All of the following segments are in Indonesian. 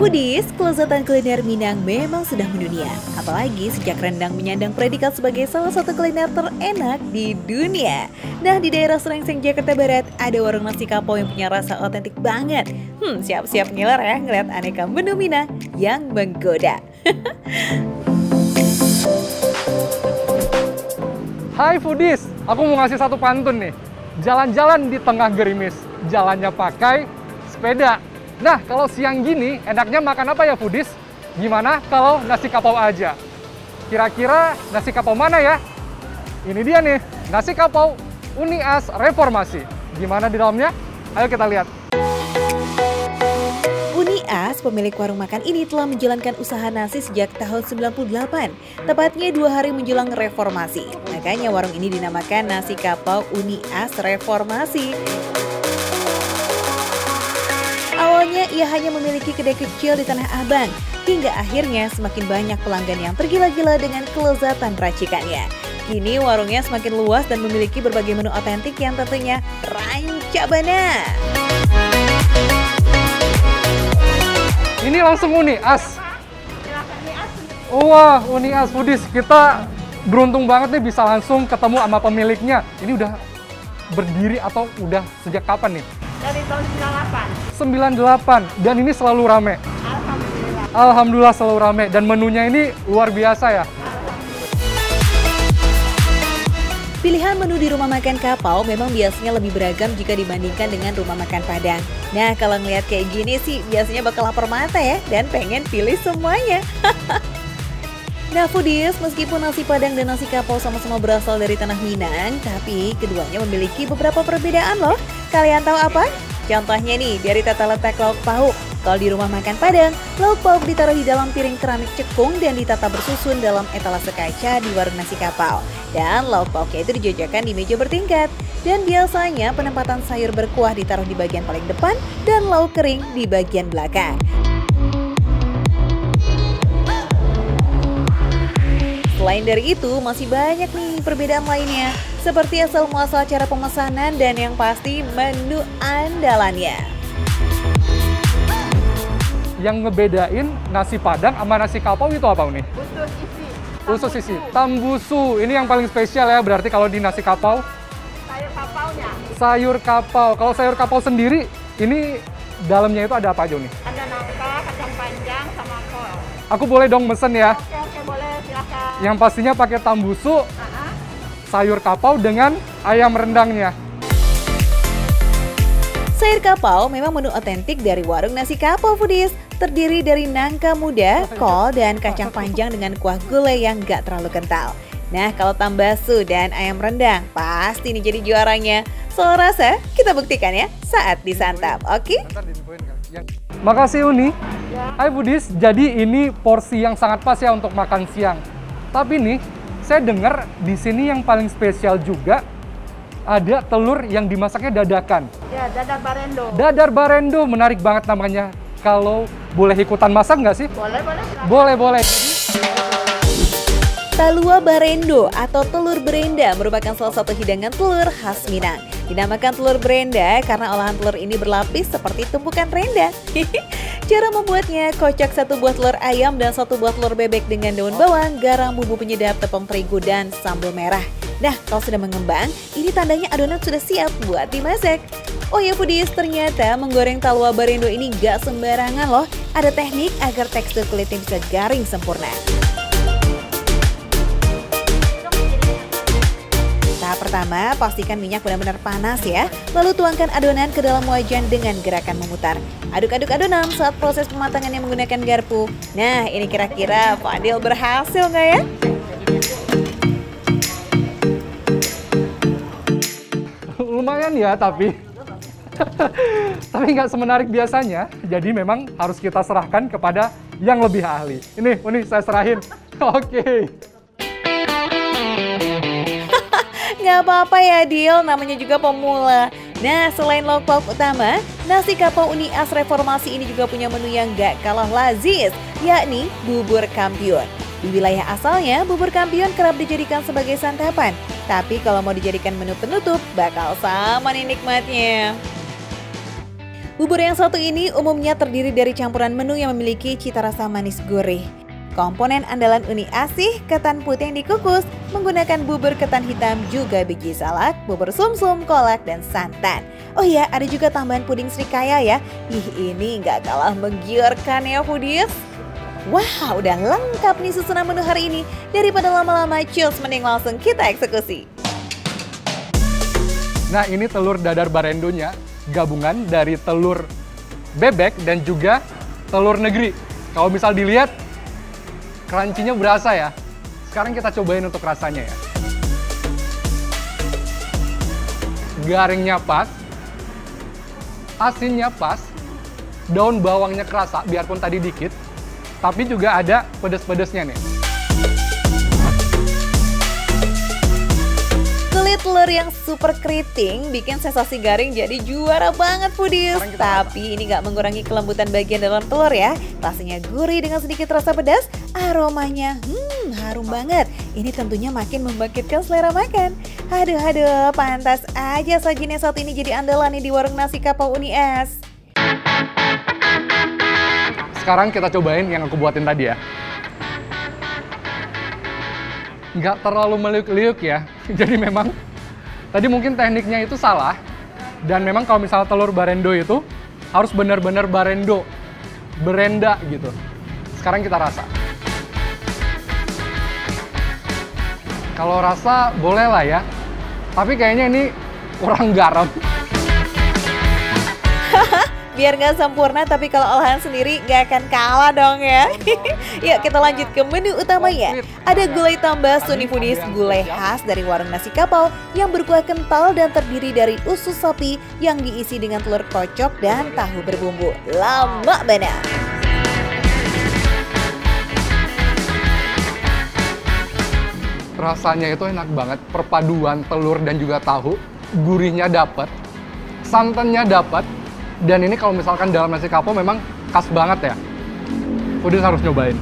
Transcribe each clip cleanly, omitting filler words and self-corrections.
Foodies, kelezatan kuliner Minang memang sudah mendunia. Apalagi sejak rendang menyandang predikat sebagai salah satu kuliner terenak di dunia. Nah, di daerah Serengseng, Jakarta Barat, ada warung nasi kapau yang punya rasa otentik banget. Siap-siap ngiler ya ngeliat aneka menu Minang yang menggoda. Hai Foodies, aku mau ngasih satu pantun nih. Jalan-jalan di tengah gerimis, jalannya pakai sepeda. Nah, kalau siang gini, enaknya makan apa ya Foodies? Gimana kalau nasi kapau aja? Kira-kira nasi kapau mana ya? Ini dia nih, nasi kapau Uni As Reformasi. Gimana di dalamnya? Ayo kita lihat. Uni As, pemilik warung makan ini telah menjalankan usaha nasi sejak tahun 98, tepatnya 2 hari menjelang reformasi. Makanya warung ini dinamakan Nasi Kapau Uni As Reformasi. Awalnya ia hanya memiliki kedai kecil di Tanah Abang, hingga akhirnya semakin banyak pelanggan yang tergila-gila dengan kelezatan racikannya. Kini warungnya semakin luas dan memiliki berbagai menu otentik yang tentunya rancabana. Ini langsung Uni As. Wah, Uni As Foodies, kita beruntung banget nih bisa langsung ketemu sama pemiliknya. Ini udah berdiri atau udah sejak kapan nih? Dari tahun 98, dan ini selalu rame. Alhamdulillah. Alhamdulillah selalu rame, dan menunya ini luar biasa ya. Pilihan menu di rumah makan kapau memang biasanya lebih beragam jika dibandingkan dengan rumah makan Padang. Nah, kalau ngeliat kayak gini sih biasanya bakal lapar mata ya, dan pengen pilih semuanya. Nah Foodies, meskipun nasi Padang dan nasi kapau sama-sama berasal dari tanah Minang, tapi keduanya memiliki beberapa perbedaan loh. Kalian tahu apa? Contohnya nih, dari tata letak lauk pauk. Kalau di rumah makan Padang, lauk pauk ditaruh di dalam piring keramik cekung dan ditata bersusun dalam etalase kaca di warung nasi kapau. Dan lauk pauknya itu dijajakan di meja bertingkat. Dan biasanya penempatan sayur berkuah ditaruh di bagian paling depan dan lauk kering di bagian belakang. Selain dari itu, masih banyak nih perbedaan lainnya, seperti asal muasal cara pemesanan dan yang pasti menu andalannya. Yang ngebedain nasi Padang sama nasi kapau itu apa nih? Usus isi. Usus isi, tambusu. Ini yang paling spesial ya, berarti kalau di nasi kapau. Sayur kapaunya. Sayur kapau. Kalau sayur kapau sendiri, ini dalamnya itu ada apa aja nih? Ada nangka, kacang panjang, sama kol. Aku boleh dong mesen ya? Oke, boleh, silahkan. Yang pastinya pakai tambusu, sayur kapau dengan ayam rendangnya. Sayur kapau memang menu otentik dari warung nasi kapau Foodies. Terdiri dari nangka muda, kol, dan kacang panjang dengan kuah gulai yang gak terlalu kental. Nah, kalau tambasu dan ayam rendang, pasti ini jadi juaranya. Soal rasa, kita buktikan ya saat disantap, oke? Makasih Uni. Hai Foodies, jadi ini porsi yang sangat pas ya untuk makan siang. Tapi nih, saya dengar di sini yang paling spesial juga ada telur yang dimasaknya dadakan. Ya, dadar barendo. Dadar barendo, menarik banget namanya. Kalau boleh ikutan masak nggak sih? Boleh, silahkan. Boleh. Talua barendo atau telur berenda merupakan salah satu hidangan telur khas Minang. Dinamakan telur berenda karena olahan telur ini berlapis seperti tumpukan renda. Cara membuatnya, kocok 1 buah telur ayam dan 1 buah telur bebek dengan daun bawang, garam, bumbu penyedap, tepung terigu, dan sambal merah. Nah, kalau sudah mengembang, ini tandanya adonan sudah siap buat dimasak. Oh ya Foodies, ternyata menggoreng talua barendo ini gak sembarangan loh. Ada teknik agar tekstur kulitnya bisa garing sempurna. Tahap pertama, pastikan minyak benar-benar panas ya. Lalu tuangkan adonan ke dalam wajan dengan gerakan memutar. Aduk-aduk adonan saat proses pematangannya menggunakan garpu. Nah, ini kira-kira Fadil berhasil nggak ya? Lumayan ya, tapi nggak semenarik biasanya. Jadi memang harus kita serahkan kepada yang lebih ahli. Ini, Uni, saya serahin. Oke. Nggak apa-apa ya Dil, namanya juga pemula. Nah, selain lauk pauk utama, nasi kapau Uni As Reformasi ini juga punya menu yang gak kalah lazis, yakni bubur kampiun. Di wilayah asalnya, bubur kampiun kerap dijadikan sebagai santapan. Tapi kalau mau dijadikan menu penutup, bakal sama nih nikmatnya. Bubur yang satu ini umumnya terdiri dari campuran menu yang memiliki cita rasa manis gurih. Komponen andalan Uni Asih, ketan putih yang dikukus, menggunakan bubur ketan hitam, juga biji salak, bubur sumsum, kolak, dan santan. Oh ya, ada juga tambahan puding srikaya ya. Ih, ini nggak kalah menggiurkan ya foodies. Wah, udah lengkap nih susunan menu hari ini. Daripada lama-lama, cheers, mending langsung kita eksekusi. Nah, ini telur dadar barendonya, gabungan dari telur bebek dan juga telur negeri. Kalau misal dilihat, crunchy-nya berasa ya. Sekarang kita cobain untuk rasanya ya. Garingnya pas, asinnya pas, daun bawangnya kerasa biarpun tadi dikit, tapi juga ada pedes-pedesnya nih. Kulit telur yang super keriting bikin sensasi garing jadi juara banget foodies. Tapi ini nggak mengurangi kelembutan bagian dalam telur ya. Rasanya gurih dengan sedikit rasa pedas, aromanya harum banget. Ini tentunya makin membangkitkan selera makan. Aduh, pantas aja sajian yang satu ini jadi andalan nih di warung nasi kapau Uni Es. Sekarang kita cobain yang aku buatin tadi ya. Nggak terlalu meliuk-liuk ya. Jadi memang tadi mungkin tekniknya itu salah. Dan memang kalau misalnya telur barendo itu harus benar-benar barendo, berenda gitu. Sekarang kita rasa. Kalau rasa boleh lah ya. Tapi kayaknya ini kurang garam. Biar nggak sempurna, tapi kalau olahan sendiri nggak akan kalah dong ya. Yuk kita lanjut ke menu utamanya. Ada gulai tambah Suni Foodies, gulai khas dari warung nasi kapau yang berkuah kental dan terdiri dari usus sapi yang diisi dengan telur kocok dan tahu berbumbu. Lama benar. Rasanya itu enak banget, perpaduan telur dan juga tahu, gurihnya dapat, santannya dapat. Dan ini kalau misalkan dalam nasi kapau memang khas banget ya. Foodies harus nyobain.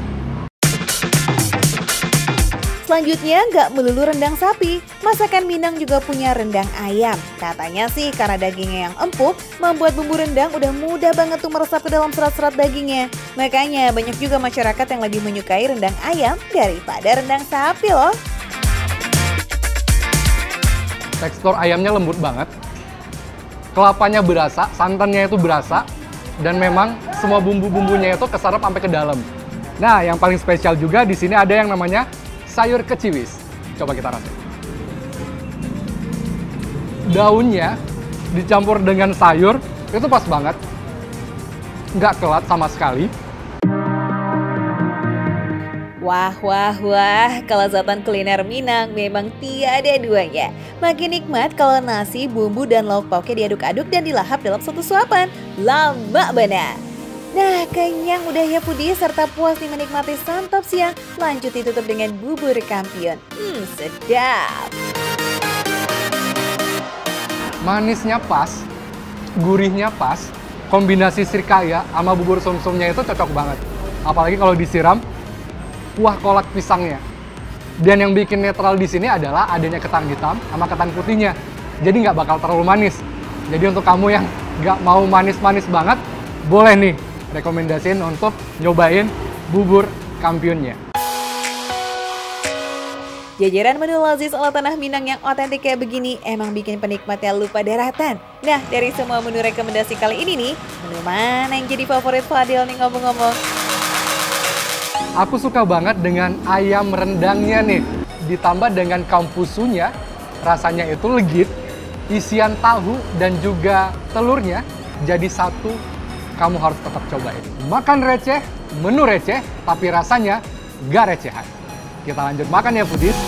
Selanjutnya nggak melulu rendang sapi, masakan Minang juga punya rendang ayam. Katanya sih karena dagingnya yang empuk, membuat bumbu rendang udah mudah banget tuh meresap ke dalam serat-serat dagingnya. Makanya banyak juga masyarakat yang lebih menyukai rendang ayam daripada rendang sapi loh. Tekstur ayamnya lembut banget. Kelapanya berasa, santannya itu berasa, dan memang semua bumbu-bumbunya itu keserap sampai ke dalam. Nah, yang paling spesial juga di sini ada yang namanya sayur keciwis. Coba kita rasain. Daunnya dicampur dengan sayur, itu pas banget. Nggak kelat sama sekali. Wah, kelezatan kuliner Minang memang tiada duanya. Makin nikmat kalau nasi, bumbu, dan lauk pauknya diaduk-aduk dan dilahap dalam satu suapan. Lama benar. Nah, kenyang udah ya foodies, serta puas nih menikmati santap siang. Lanjut ditutup dengan bubur kampiun. Sedap. Manisnya pas, gurihnya pas, kombinasi srikaya sama bubur sumsumnya itu cocok banget. Apalagi kalau disiram kuah kolak pisangnya. Dan yang bikin netral di sini adalah adanya ketan hitam sama ketan putihnya. Jadi nggak bakal terlalu manis. Jadi untuk kamu yang nggak mau manis-manis banget, boleh nih rekomendasiin untuk nyobain bubur kampiunnya. Jajaran menu lazis ala tanah Minang yang otentik kayak begini emang bikin penikmatnya lupa daratan. Nah, dari semua menu rekomendasi kali ini nih, menu mana yang jadi favorit Fadil nih ngomong-ngomong? Aku suka banget dengan ayam rendangnya nih. Ditambah dengan kampusunya, rasanya itu legit. Isian tahu dan juga telurnya jadi satu, kamu harus tetap cobain. Makan receh, menu receh, tapi rasanya gak recehan. Kita lanjut makan ya foodies.